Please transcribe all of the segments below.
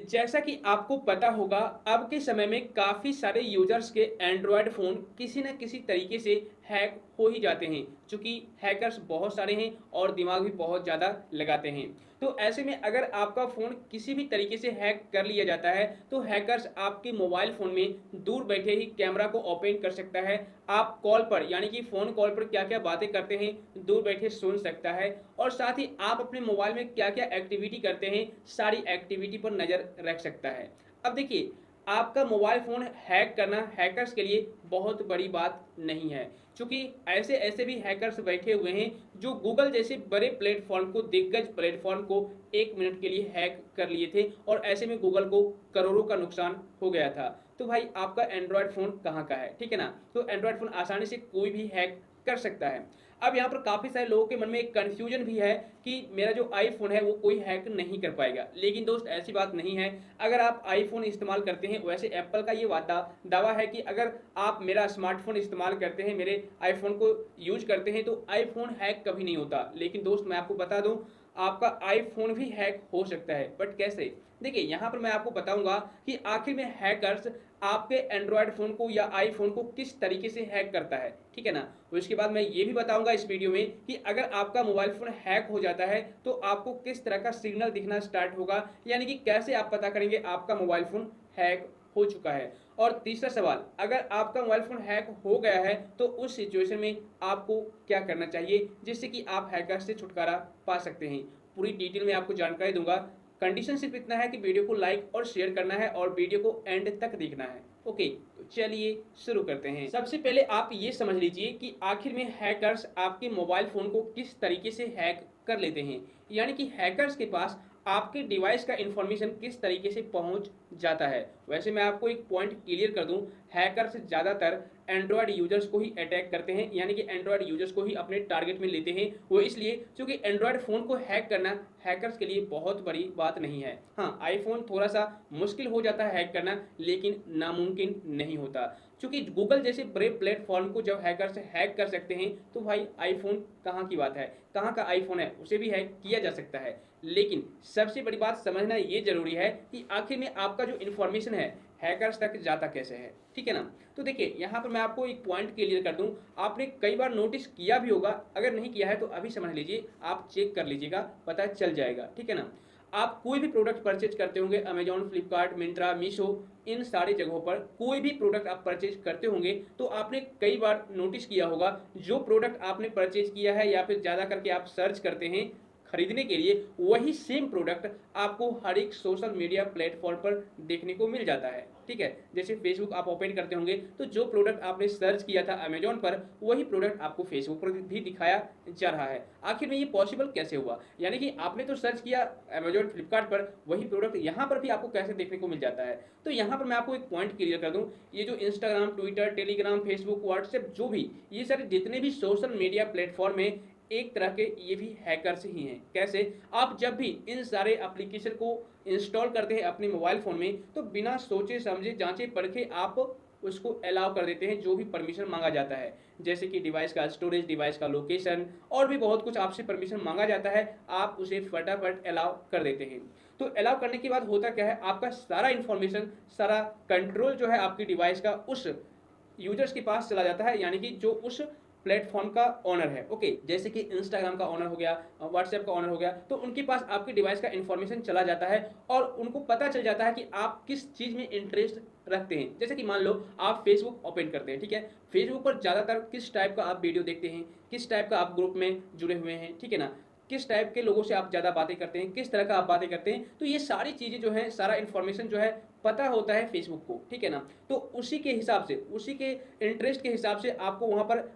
जैसा कि आपको पता होगा, अब के समय में काफ़ी सारे यूज़र्स के एंड्रॉयड फ़ोन किसी न किसी तरीके से हैक हो ही जाते हैं, चूँकि हैकर्स बहुत सारे हैं और दिमाग भी बहुत ज़्यादा लगाते हैं। तो ऐसे में अगर आपका फ़ोन किसी भी तरीके से हैक कर लिया जाता है, तो हैकर्स आपके मोबाइल फ़ोन में दूर बैठे ही कैमरा को ओपन कर सकता है। आप कॉल पर यानी कि फ़ोन कॉल पर क्या-क्या बातें करते हैं, दूर बैठे सुन सकता है और साथ ही आप अपने मोबाइल में क्या-क्या एक्टिविटी करते हैं, सारी एक्टिविटी पर नज़र रख सकता है। अब देखिए, आपका मोबाइल फ़ोन हैक करना हैकर्स के लिए बहुत बड़ी बात नहीं है, चूँकि ऐसे-ऐसे भी हैकर्स बैठे हुए हैं, जो गूगल जैसे बड़े प्लेटफ़ॉर्म को, दिग्गज प्लेटफ़ॉर्म को 1 मिनट के लिए हैक कर लिए थे और ऐसे में गूगल को करोड़ों का नुकसान हो गया था। तो भाई आपका एंड्रॉयड फ़ोन कहाँ का है, ठीक है ना? तो एंड्रॉयड फ़ोन आसानी से कोई भी हैक कर सकता है। अब यहाँ पर काफ़ी सारे लोगों के मन में एक कन्फ्यूजन भी है कि मेरा जो आईफ़ोन है वो कोई हैक नहीं कर पाएगा। लेकिन दोस्त ऐसी बात नहीं है। अगर आप आईफ़ोन इस्तेमाल करते हैं, वैसे एप्पल का ये दावा है कि अगर आप मेरा स्मार्टफ़ोन इस्तेमाल करते हैं, मेरे आईफ़ोन को यूज़ करते हैं तो आईफ़ोन हैक कभी नहीं होता। लेकिन दोस्त मैं आपको बता दूँ, आपका आईफ़ोन भी हैक हो सकता है, बट कैसे? देखिए, यहाँ पर मैं आपको बताऊँगा कि आखिर में हैकर्स आपके एंड्रॉयड फ़ोन को या आईफ़ोन को किस तरीके से हैक करता है, ठीक है ना? और इसके बाद मैं ये भी बताऊँगा इस वीडियो में कि अगर आपका मोबाइल फ़ोन हैक हो जाता है, तो आपको किस तरह का सिग्नल दिखना स्टार्ट होगा, यानी कि कैसे आप पता करेंगे आपका मोबाइल फ़ोन हैक हो चुका है। और तीसरा सवाल, अगर आपका मोबाइल फ़ोन हैक हो गया है, तो उस सिचुएशन में आपको क्या करना चाहिए, जिससे कि आप हैकर से छुटकारा पा सकते हैं। पूरी डिटेल में आपको जानकारी दूँगा। कंडीशन सिर्फ़ इतना है कि वीडियो को लाइक और शेयर करना है और वीडियो को एंड तक देखना है। ओके, तो चलिए शुरू करते हैं। सबसे पहले आप ये समझ लीजिए कि आखिर में हैकर्स आपके मोबाइल फ़ोन को किस तरीके से हैक कर लेते हैं। यानी कि हैकर्स के पास आपके डिवाइस का इन्फॉर्मेशन किस तरीके से पहुंच जाता है। वैसे मैं आपको एक पॉइंट क्लियर कर दूं, हैकर्स ज़्यादातर एंड्रॉयड यूजर्स को ही अटैक करते हैं, यानी कि एंड्रॉयड यूजर्स को ही अपने टारगेट में लेते हैं। वो इसलिए क्योंकि एंड्रॉयड फ़ोन को हैक करना हैकर्स के लिए बहुत बड़ी बात नहीं है। हाँ, आईफ़ोन थोड़ा सा मुश्किल हो जाता है हैक करना, लेकिन नामुमकिन नहीं होता। चूँकि गूगल जैसे बड़े प्लेटफ़ॉर्म को जब हैकर्स हैक कर सकते हैं, तो भाई आईफ़ोन कहाँ की बात है? कहाँ का आईफ़ोन है? उसे भी हैक किया जा सकता है। लेकिन सबसे बड़ी बात समझना ये ज़रूरी है कि आखिर में आपका जो इन्फॉर्मेशन है, हैकर्स तक जाता कैसे है, ठीक है ना? तो देखिए, यहाँ पर मैं आपको एक पॉइंट क्लियर कर दूँ, आपने कई बार नोटिस किया भी होगा, अगर नहीं किया है तो अभी समझ लीजिए, आप चेक कर लीजिएगा, पता चल जाएगा, ठीक है ना? आप कोई भी प्रोडक्ट परचेज़ करते होंगे, अमेज़न, फ्लिपकार्ट, मिंत्रा, मीशो, इन सारी जगहों पर कोई भी प्रोडक्ट आप परचेज़ करते होंगे, तो आपने कई बार नोटिस किया होगा, जो प्रोडक्ट आपने परचेज़ किया है या फिर ज़्यादा करके आप सर्च करते हैं खरीदने के लिए, वही सेम प्रोडक्ट आपको हर एक सोशल मीडिया प्लेटफ़ॉर्म पर देखने को मिल जाता है, ठीक है? जैसे फ़ेसबुक आप ओपन करते होंगे, तो जो प्रोडक्ट आपने सर्च किया था अमेज़न पर, वही प्रोडक्ट आपको फ़ेसबुक पर भी दिखाया जा रहा है। आखिर में ये पॉसिबल कैसे हुआ? यानी कि आपने तो सर्च किया अमेज़न, फ्लिपकार्ट पर, वही प्रोडक्ट यहाँ पर भी आपको कैसे देखने को मिल जाता है? तो यहाँ पर मैं आपको एक पॉइंट क्लियर कर दूँ, ये जो Instagram, Twitter, Telegram, Facebook, WhatsApp जो भी, ये सारे जितने भी सोशल मीडिया प्लेटफ़ॉर्म हैं, एक तरह के ये भी हैकर्स ही हैं। कैसे? आप जब भी इन सारे एप्लीकेशन को इंस्टॉल करते हैं अपने मोबाइल फ़ोन में, तो बिना सोचे-समझे, जाँचे-परखे आप उसको अलाउ कर देते हैं, जो भी परमिशन माँगा जाता है। जैसे कि डिवाइस का स्टोरेज, डिवाइस का लोकेशन और भी बहुत कुछ आपसे परमिशन माँगा जाता है, आप उसे फटाफट अलाउ कर देते हैं। तो अलाउ करने के बाद होता क्या है, आपका सारा इन्फॉर्मेशन, सारा कंट्रोल जो है आपकी डिवाइस का उस यूजर्स के पास चला जाता है, यानी कि जो उस प्लेटफ़ॉर्म का ओनर है, ओके? जैसे कि इंस्टाग्राम का ओनर हो गया, व्हाट्सएप का ओनर हो गया, तो उनके पास आपके डिवाइस का इन्फॉर्मेशन चला जाता है और उनको पता चल जाता है कि आप किस चीज़ में इंटरेस्ट रखते हैं। जैसे कि मान लो आप फ़ेसबुक ओपन करते हैं, ठीक है? फ़ेसबुक पर ज़्यादातर किस टाइप का आप वीडियो देखते हैं, किस टाइप का आप ग्रुप में जुड़े हुए हैं, ठीक है ना? किस टाइप के लोगों से आप ज़्यादा बातें करते हैं, किस तरह का आप बातें करते हैं, तो ये सारी चीज़ें जो हैं, सारा इन्फॉर्मेशन जो है, पता होता है फ़ेसबुक को, ठीक है ना? तो उसी के हिसाब से, उसी के इंटरेस्ट के हिसाब से आपको वहाँ पर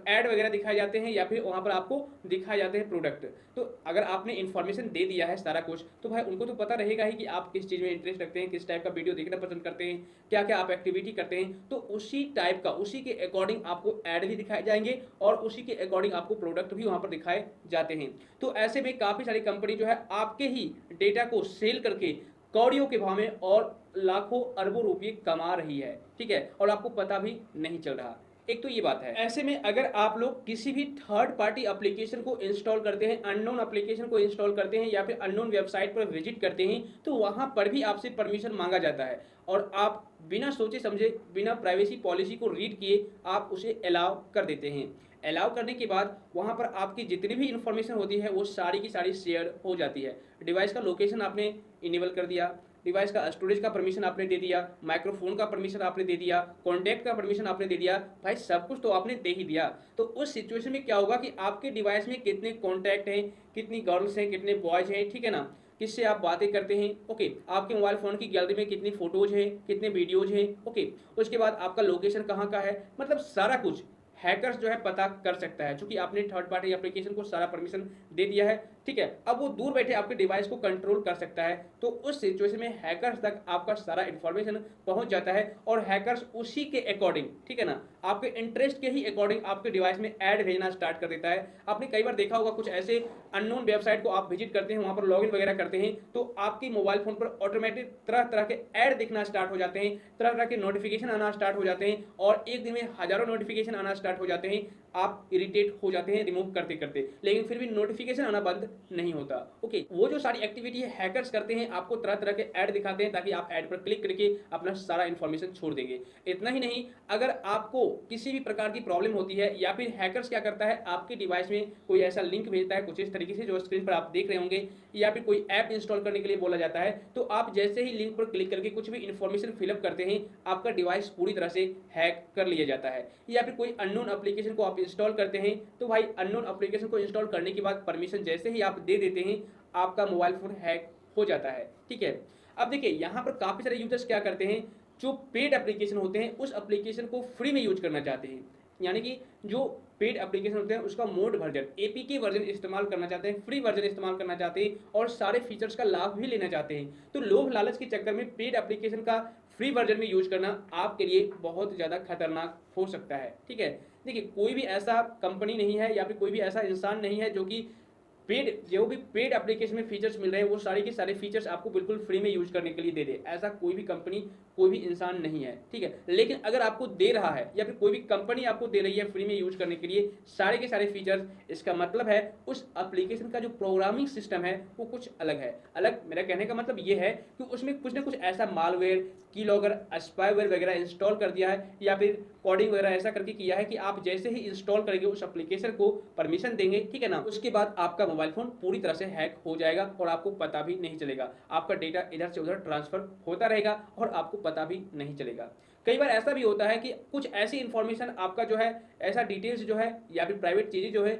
ऐड वगैरह दिखाए जाते हैं या फिर वहाँ पर आपको दिखाए जाते हैं प्रोडक्ट। तो अगर आपने इन्फॉर्मेशन दे दिया है सारा कुछ, तो भाई उनको तो पता रहेगा ही कि आप किस चीज़ में इंटरेस्ट रखते हैं, किस टाइप का वीडियो देखना पसंद करते हैं, क्या-क्या आप एक्टिविटी करते हैं। तो उसी टाइप का, उसी के अकॉर्डिंग आपको ऐड भी दिखाए जाएँगे और उसी के अकॉर्डिंग आपको प्रोडक्ट भी वहाँ पर दिखाए जाते हैं। तो ऐसे में काफ़ी सारी कंपनी जो है आपके ही डेटा को सेल करके कौड़ियों के भाव में और लाखों अरबों रुपए कमा रही है, ठीक है? और आपको पता भी नहीं चल रहा। एक तो ये बात है। ऐसे में अगर आप लोग किसी भी थर्ड पार्टी एप्लीकेशन को इंस्टॉल करते हैं, अननोन एप्लीकेशन को इंस्टॉल करते हैं या फिर अननोन वेबसाइट पर विजिट करते हैं, तो वहाँ पर भी आपसे परमिशन मांगा जाता है और आप बिना सोचे समझे, बिना प्राइवेसी पॉलिसी को रीड किए आप उसे अलाउ कर देते हैं। अलाउ करने के बाद वहाँ पर आपकी जितनी भी इंफॉर्मेशन होती है वो सारी की सारी शेयर हो जाती है। डिवाइस का लोकेशन आपने इनेबल कर दिया, डिवाइस का स्टोरेज का परमिशन आपने दे दिया, माइक्रोफोन का परमिशन आपने दे दिया, कॉन्टैक्ट का परमिशन आपने दे दिया, भाई सब कुछ तो आपने दे ही दिया। तो उस सिचुएशन में क्या होगा कि आपके डिवाइस में कितने कॉन्टैक्ट हैं, कितनी गर्ल्स हैं, कितने बॉयज हैं, ठीक है ना, किससे आप बातें करते हैं, ओके, आपके मोबाइल फ़ोन की गैलरी में कितनी फ़ोटोज़ हैं, कितने वीडियोज़ हैं, ओके, उसके बाद आपका लोकेशन कहाँ का है, मतलब सारा कुछ हैकर्स जो है पता कर सकता है, क्योंकि आपने थर्ड पार्टी एप्लीकेशन को सारा परमिशन दे दिया है, ठीक है। अब वो दूर बैठे आपके डिवाइस को कंट्रोल कर सकता है। तो उस सिचुएशन में हैकर्स तक आपका सारा इन्फॉर्मेशन पहुंच जाता है और हैकर्स उसी के अकॉर्डिंग, ठीक है ना, आपके इंटरेस्ट के ही अकॉर्डिंग आपके डिवाइस में ऐड भेजना स्टार्ट कर देता है। आपने कई बार देखा होगा कुछ ऐसे अननोन वेबसाइट को आप विजिट करते हैं, वहां पर लॉगिन वगैरह करते हैं, तो आपके मोबाइल फोन पर ऑटोमेटिक तरह तरह के ऐड दिखना स्टार्ट हो जाते हैं, तरह तरह के नोटिफिकेशन आना स्टार्ट हो जाते हैं और एक दिन में हजारों नोटिफिकेशन आना स्टार्ट हो जाते हैं। आप इरिटेट हो जाते हैं रिमूव करते करते, लेकिन फिर भी नोटिफिकेशन आना बंद नहीं होता। ओके, वो जो सारी एक्टिविटी है हैकर्स करते हैं, आपको तरह तरह के ऐड दिखाते हैं ताकि आप ऐड पर क्लिक करके अपना सारा इन्फॉर्मेशन छोड़ देंगे। इतना ही नहीं, अगर आपको किसी भी प्रकार की प्रॉब्लम होती है या फिर हैकर्स क्या करता है, आपके डिवाइस में कोई ऐसा लिंक भेजता है कुछ इस तरीके से जो स्क्रीन पर आप देख रहे होंगे, या फिर कोई ऐप इंस्टॉल करने के लिए बोला जाता है, तो आप जैसे ही लिंक पर क्लिक करके कुछ भी इन्फॉर्मेशन फिलअप करते हैं, आपका डिवाइस पूरी तरह से हैक कर लिया जाता है। या फिर कोई अननोन एप्लीकेशन को आप इंस्टॉल करते हैं, तो भाई अननोन एप्लीकेशन को इंस्टॉल करने के बाद परमिशन जैसे ही आप दे देते हैं, आपका मोबाइल फोन हैक हो जाता है, ठीक है। अब देखिए यहाँ पर काफ़ी सारे यूजर्स क्या करते हैं, जो पेड एप्लीकेशन होते हैं उस एप्लीकेशन को फ्री में यूज करना चाहते हैं, यानी कि जो पेड एप्लीकेशन होते हैं उसका मोड वर्जन, एपीके वर्जन इस्तेमाल करना चाहते हैं, फ्री वर्जन इस्तेमाल करना चाहते हैं और सारे फीचर्स का लाभ भी लेना चाहते हैं। तो लोभ लालच के चक्कर में पेड एप्लीकेशन का फ्री वर्जन में यूज करना आपके लिए बहुत ज़्यादा खतरनाक हो सकता है, ठीक है। देखिए कोई भी ऐसा कंपनी नहीं है या फिर कोई भी ऐसा इंसान नहीं है जो कि पेड, जो भी पेड एप्लीकेशन में फीचर्स मिल रहे हैं वो सारे के सारे फीचर्स आपको बिल्कुल फ्री में यूज करने के लिए दे दे। ऐसा कोई भी कंपनी, कोई भी इंसान नहीं है, ठीक है। लेकिन अगर आपको दे रहा है या फिर कोई भी कंपनी आपको दे रही है फ्री में यूज करने के लिए सारे के सारे फीचर्स, इसका मतलब है उस एप्लीकेशन का जो प्रोग्रामिंग सिस्टम है वो कुछ अलग है। अलग मेरा कहने का मतलब ये है कि उसमें कुछ ना कुछ ऐसा मालवेयर, कीलॉगर, स्पाईवेयर वगैरह इंस्टॉल कर दिया है या फिर कोडिंग वगैरह ऐसा करके किया है कि आप जैसे ही इंस्टॉल करेंगे उस एप्लीकेशन को, परमिशन देंगे, ठीक है ना, उसके बाद आपका मोबाइल फोन पूरी तरह से हैक हो जाएगा और आपको पता भी नहीं चलेगा। आपका डेटा इधर से उधर ट्रांसफर होता रहेगा और आपको पता भी नहीं चलेगा। कई बार ऐसा भी होता है कि कुछ ऐसी इंफॉर्मेशन आपका जो है, ऐसा डिटेल्स जो है या फिर प्राइवेट चीज़ें जो है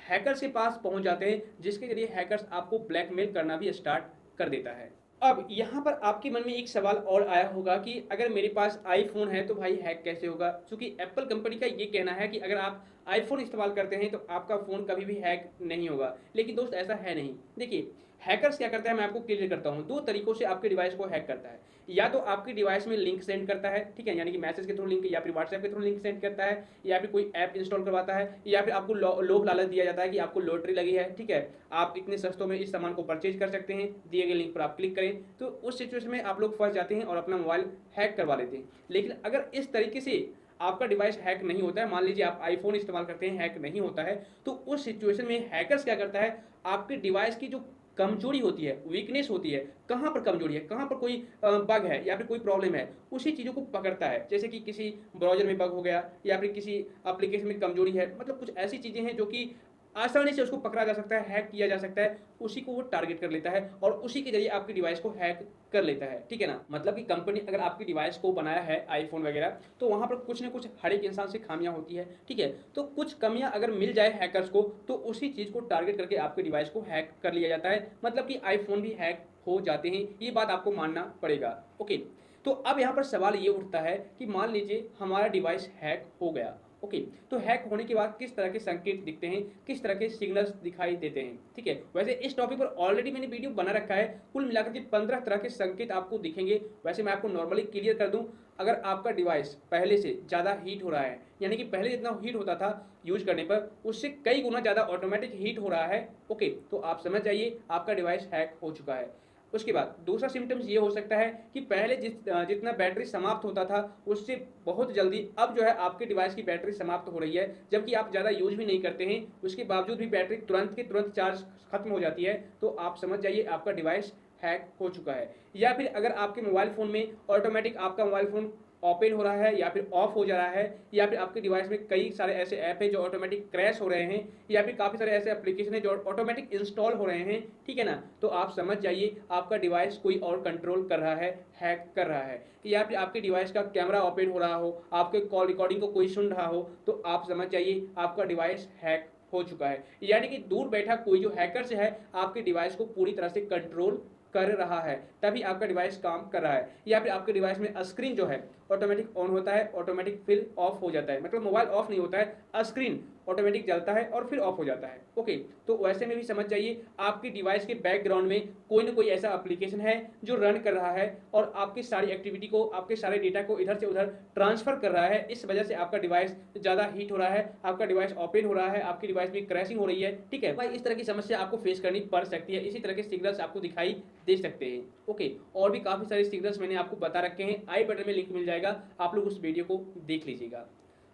हैकर्स के पास पहुंच जाते हैं, जिसके जरिए हैकर्स आपको ब्लैकमेल करना भी स्टार्ट कर देता है। अब यहाँ पर आपके मन में एक सवाल और आया होगा कि अगर मेरे पास आईफोन है तो भाई हैक कैसे होगा, क्योंकि एप्पल कंपनी का ये कहना है कि अगर आप आईफोन इस्तेमाल करते हैं तो आपका फ़ोन कभी भी हैक नहीं होगा। लेकिन दोस्त ऐसा है नहीं। देखिए हैकर्स क्या करता है, मैं आपको क्लियर करता हूँ। दो तरीकों से आपके डिवाइस को हैक करता है, या तो आपके डिवाइस में लिंक सेंड करता है, ठीक है, यानी कि मैसेज के थ्रू लिंक, या फिर व्हाट्सएप के थ्रू लिंक सेंड करता है, या फिर कोई ऐप इंस्टॉल करवाता है, या फिर आपको लोभ लालच दिया जाता है कि आपको लॉटरी लगी है, ठीक है, आप इतने सस्तों में इस सामान को परचेज कर सकते हैं, दिए गए लिंक पर आप क्लिक करें। तो उस सिचुएशन में आप लोग फंस जाते हैं और अपना मोबाइल हैक करवा लेते हैं। लेकिन अगर इस तरीके से आपका डिवाइस हैक नहीं होता है, मान लीजिए आप आईफोन इस्तेमाल करते हैं, हैक नहीं होता है, तो उस सिचुएशन में हैकर्स क्या करता है, आपके डिवाइस की जो कमजोरी होती है, वीकनेस होती है, कहाँ पर कमजोरी है, कहाँ पर कोई बग है या फिर कोई प्रॉब्लम है, उसी चीज़ों को पकड़ता है। जैसे कि किसी ब्राउजर में बग हो गया या फिर किसी एप्लीकेशन में कमजोरी है, मतलब कुछ ऐसी चीज़ें हैं जो कि आसानी से उसको पकड़ा जा सकता है, हैक किया जा सकता है, उसी को वो टारगेट कर लेता है और उसी के जरिए आपकी डिवाइस को हैक कर लेता है, ठीक है ना। मतलब कि कंपनी अगर आपकी डिवाइस को बनाया है आईफोन वगैरह, तो वहाँ पर कुछ ना कुछ हर एक इंसान से खामियां होती है, ठीक है। तो कुछ कमियां अगर मिल जाए हैकर्स को तो उसी चीज़ को टारगेट करके आपके डिवाइस को हैक कर लिया जाता है। मतलब कि आईफोन भी हैक हो जाते हैं, ये बात आपको मानना पड़ेगा। ओके, तो अब यहाँ पर सवाल ये उठता है कि मान लीजिए हमारा डिवाइस हैक हो गया, ओके, तो हैक होने के बाद किस तरह के संकेत दिखते हैं, किस तरह के सिग्नल्स दिखाई देते हैं, ठीक है। वैसे इस टॉपिक पर ऑलरेडी मैंने वीडियो बना रखा है, कुल मिलाकर के 15 तरह के संकेत आपको दिखेंगे। वैसे मैं आपको नॉर्मली क्लियर कर दूं, अगर आपका डिवाइस पहले से ज़्यादा हीट हो रहा है, यानी कि पहले जितना हीट होता था यूज करने पर उससे कई गुना ज़्यादा ऑटोमेटिक हीट हो रहा है, ओके, तो आप समझ जाइए आपका डिवाइस हैक हो चुका है। उसके बाद दूसरा सिम्टम्स ये हो सकता है कि पहले जितना बैटरी समाप्त होता था उससे बहुत जल्दी अब जो है आपके डिवाइस की बैटरी समाप्त हो रही है, जबकि आप ज़्यादा यूज़ भी नहीं करते हैं, उसके बावजूद भी बैटरी तुरंत के तुरंत चार्ज खत्म हो जाती है, तो आप समझ जाइए आपका डिवाइस हैक हो चुका है। या फिर अगर आपके मोबाइल फ़ोन में ऑटोमेटिक आपका मोबाइल फ़ोन ओपन हो रहा है या फिर ऑफ हो जा रहा है, या फिर आपके डिवाइस में कई सारे ऐसे ऐप हैं जो ऑटोमेटिक क्रैश हो रहे हैं, या फिर काफ़ी सारे ऐसे एप्लीकेशन हैं जो ऑटोमेटिक इंस्टॉल हो रहे हैं, ठीक है ना, तो आप समझ जाइए आपका डिवाइस कोई और कंट्रोल कर रहा है, हैक कर रहा है। या फिर आपके डिवाइस का कैमरा ओपन हो रहा हो, आपके कॉल रिकॉर्डिंग को कोई सुन रहा हो, तो आप समझ जाइए आपका डिवाइस हैक हो चुका है। यानी कि दूर बैठा कोई जो हैकर्स है आपके डिवाइस को पूरी तरह से कंट्रोल कर रहा है, तभी आपका डिवाइस काम कर रहा है। या फिर आपके डिवाइस में स्क्रीन जो है ऑटोमेटिक ऑन होता है, ऑटोमेटिक फिर ऑफ हो जाता है, मतलब मोबाइल ऑफ नहीं होता है, स्क्रीन ऑटोमेटिक जलता है और फिर ऑफ हो जाता है। ओके, तो वैसे में भी समझ जाइए आपकी डिवाइस के बैकग्राउंड में कोई ना कोई ऐसा एप्लीकेशन है जो रन कर रहा है और आपकी सारी एक्टिविटी को, आपके सारे डेटा को इधर से उधर ट्रांसफर कर रहा है। इस वजह से आपका डिवाइस ज़्यादा हीट हो रहा है, आपका डिवाइस ओपन हो रहा है, आपकी डिवाइस में क्रैशिंग हो रही है, ठीक है भाई। इस तरह की समस्या आपको फेस करनी पड़ सकती है, इसी तरह के सिग्नल्स आपको दिखाई दे सकते हैं। ओके, और भी काफ़ी सारे सिग्नल्स मैंने आपको बता रखे हैं, आई बटन में लिंक मिल जाएगा, आप लोग उस वीडियो को देख लीजिएगा।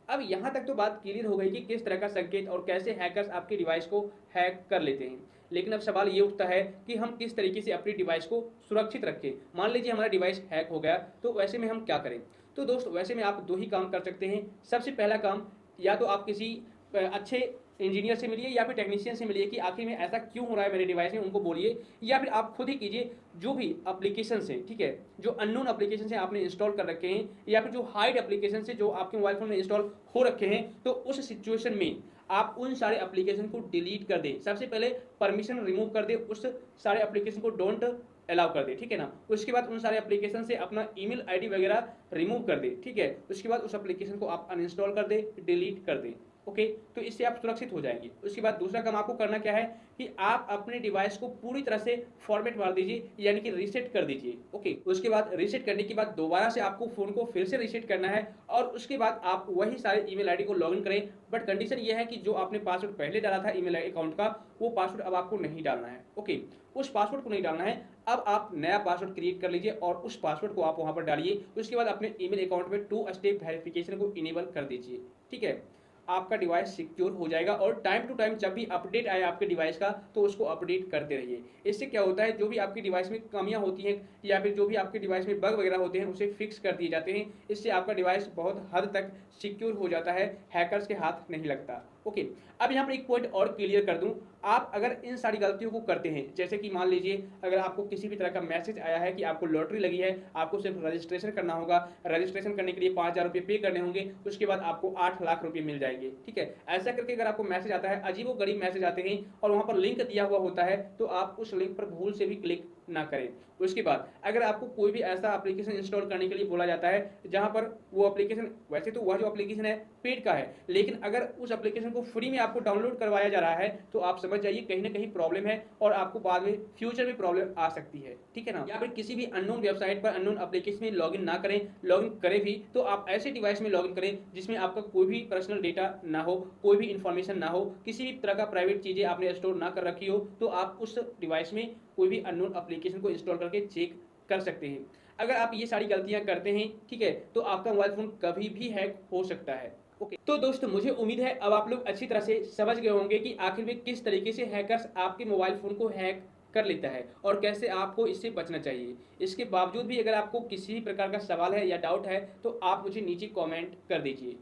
अब यहाँ तक तो बात क्लियर हो गई कि किस तरह का संकेत और कैसे हैकर्स आपकी डिवाइस को हैक कर लेते हैं। लेकिन अब सवाल ये उठता है कि हम किस तरीके से अपनी डिवाइस को सुरक्षित रखें। मान लीजिए हमारा डिवाइस हैक हो गया, तो वैसे में हम क्या करें? तो दोस्त वैसे में आप दो ही काम कर सकते हैं। सबसे पहला काम, या तो आप किसी अच्छे इंजीनियर से मिलिए या फिर टेक्नीशियन से मिलिए कि आखिर में ऐसा क्यों हो रहा है मेरे डिवाइस में, उनको बोलिए। या फिर आप खुद ही कीजिए, जो भी एप्लीकेशन है, ठीक है, जो अननोन एप्लीकेशन से आपने इंस्टॉल कर रखे हैं या फिर जो हाइड एप्लीकेशन से जो आपके मोबाइल फोन में इंस्टॉल हो रखे हैं, तो उस सिचुएशन में आप उन सारे एप्लीकेशन को डिलीट कर दें। सबसे पहले परमिशन रिमूव कर दें, उस सारे एप्लीकेशन को डोंट अलाउ कर दे, ठीक है ना। उसके बाद उन सारे एप्लीकेशन से अपना ईमेल आईडी वगैरह रिमूव कर दे, ठीक है। उसके बाद उस एप्लीकेशन को आप अनइंस्टॉल कर दे, डिलीट कर दे। ओके, तो इससे आप सुरक्षित हो जाएंगे। उसके बाद दूसरा काम आपको करना क्या है कि आप अपने डिवाइस को पूरी तरह से फॉर्मेट मार दीजिए, यानी कि रीसेट कर दीजिए। ओके, उसके बाद रीसेट करने के बाद दोबारा से आपको फोन को फिर से रीसेट करना है और उसके बाद आप वही सारे ईमेल आईडी को लॉगिन करें। बट कंडीशन ये है कि जो आपने पासवर्ड पहले डाला था ईमेल अकाउंट का, वो पासवर्ड अब आपको नहीं डालना है। ओके, उस पासवर्ड को नहीं डालना है, अब आप नया पासवर्ड क्रिएट कर लीजिए और उस पासवर्ड को आप वहां पर डालिए। उसके बाद अपने ईमेल अकाउंट में 2 स्टेप वेरिफिकेशन को इनेबल कर दीजिए, ठीक है। आपका डिवाइस सिक्योर हो जाएगा और टाइम टू टाइम जब भी अपडेट आए आपके डिवाइस का, तो उसको अपडेट करते रहिए। इससे क्या होता है, जो भी आपकी डिवाइस में कमियां होती हैं या फिर जो भी आपके डिवाइस में बग वगैरह होते हैं, उसे फिक्स कर दिए जाते हैं। इससे आपका डिवाइस बहुत हद तक सिक्योर हो जाता है, हैकर्स के हाथ नहीं लगता। ओके, अब यहाँ पर एक पॉइंट और क्लियर कर दूं, आप अगर इन सारी गलतियों को करते हैं, जैसे कि मान लीजिए अगर आपको किसी भी तरह का मैसेज आया है कि आपको लॉटरी लगी है, आपको सिर्फ रजिस्ट्रेशन करना होगा, रजिस्ट्रेशन करने के लिए 5,000 रुपये पे करने होंगे, उसके बाद आपको 8 लाख रुपये मिल जाएंगे, ठीक है। ऐसा करके अगर आपको मैसेज आता है, अजीबोगरीब मैसेज आते हैं और वहाँ पर लिंक दिया हुआ होता है, तो आप उस लिंक पर भूल से भी क्लिक ना करें। उसके बाद अगर आपको कोई भी ऐसा एप्लीकेशन इंस्टॉल करने के लिए बोला जाता है जहां पर वो एप्लीकेशन, वैसे तो वह जो एप्लीकेशन है पेड का है, लेकिन अगर उस एप्लीकेशन को फ्री में आपको डाउनलोड करवाया जा रहा है, तो आप समझ जाइए कहीं ना कहीं प्रॉब्लम है और आपको बाद में फ्यूचर में प्रॉब्लम आ सकती है, ठीक है ना। या फिर किसी भी अननोन वेबसाइट पर अननोन एप्लीकेशन में लॉगिन ना करें, लॉगिन करें भी तो आप ऐसे डिवाइस में लॉगिन करें जिसमें आपका कोई भी पर्सनल डेटा ना हो, कोई भी इंफॉर्मेशन ना हो, किसी भी तरह का प्राइवेट चीजें आपने स्टोर ना कर रखी हो, तो आप उस डिवाइस में कोई भी अननोन एप्लीकेशन को इंस्टॉल करके चेक कर सकते हैं। अगर आप ये सारी गलतियां करते हैं, ठीक है, तो आपका मोबाइल फोन कभी भी हैक हो सकता है। ओके, तो दोस्तों मुझे उम्मीद है अब आप लोग अच्छी तरह से समझ गए होंगे कि आखिर में किस तरीके से हैकर्स आपके मोबाइल फोन को हैक कर लेता है और कैसे आपको इससे बचना चाहिए। इसके बावजूद भी अगर आपको किसी भी प्रकार का सवाल है या डाउट है, तो आप मुझे नीचे कमेंट कर दीजिए।